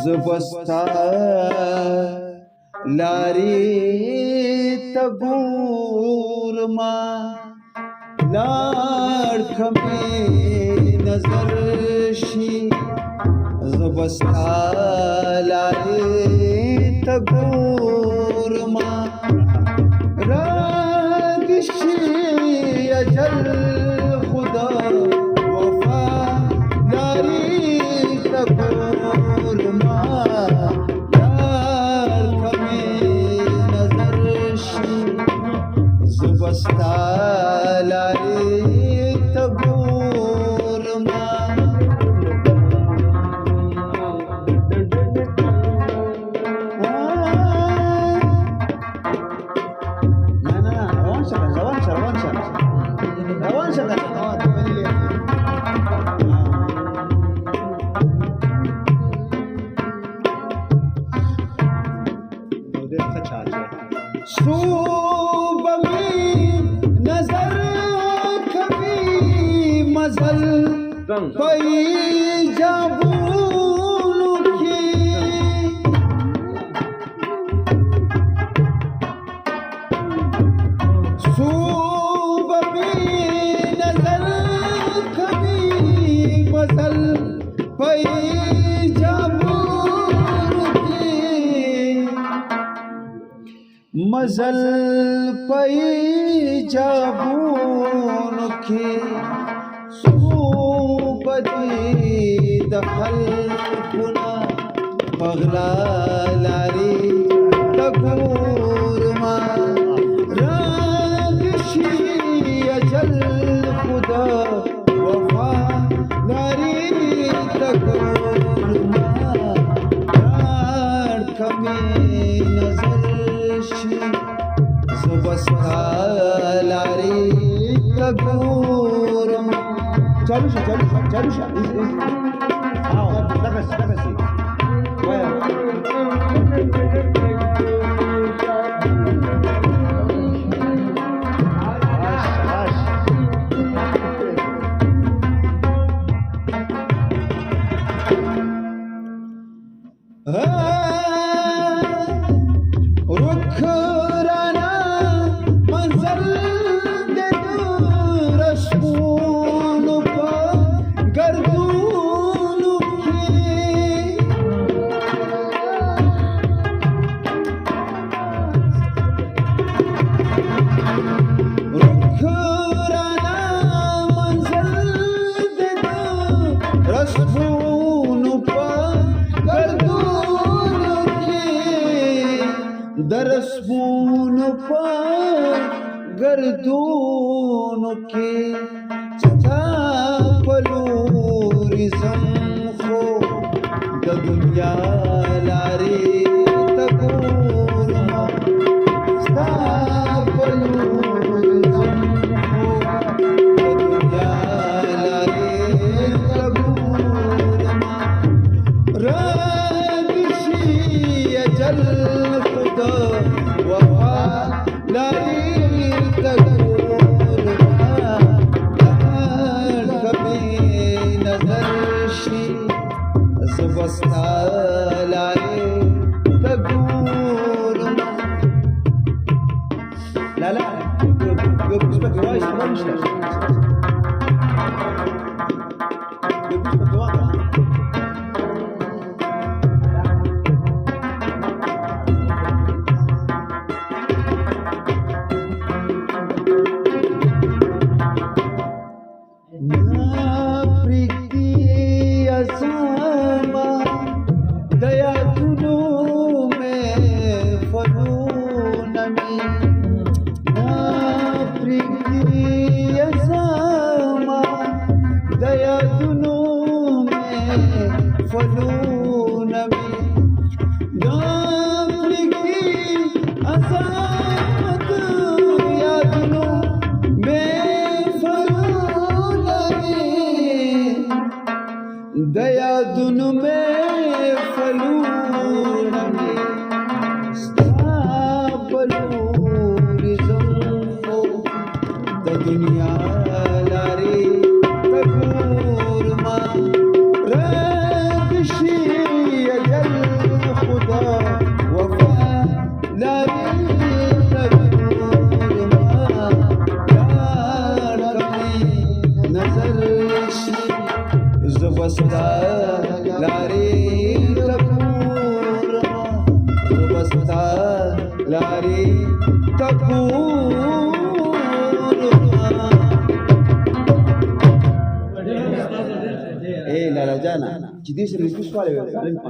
زبستا لاری تگور ما لاړ کمی نظر شي زبستا لاری تگور ما راگشی اجل خدا وفا لاری تگور ما لاړ کمی نظر شي زبستا لاری تگور ما पई जाबून की सूब में नजर कभी मजल पई जाबून की मजल पई जाबून की बदी दखल पुना पगला लारी तगूर मा रागशी अजल खुदा वफा लारी तगूर मा राड कमी नजर शी ज़बस्ता लारी तगूर मा Charusha. Takasi. दरसबून पर गर्दून के चचा पलूरिज़म खो द दुनिया लारे तगूर मा स्ता पलूरिज़म खो द दुनिया लारे तगूर मा रागशी अजल खुदा वफा लारी तगूर मा लाड़ कभी नजर शी ज़बस्ता लारी तगूर मा لا يبقى كويس ما مش दया दुन में फलून में पलूरिज़म को द दुनिया लारे तगूर Zubasta lari tapur, Zubasta lari tapur. Eh, Lala Jana, jadi serius soalnya.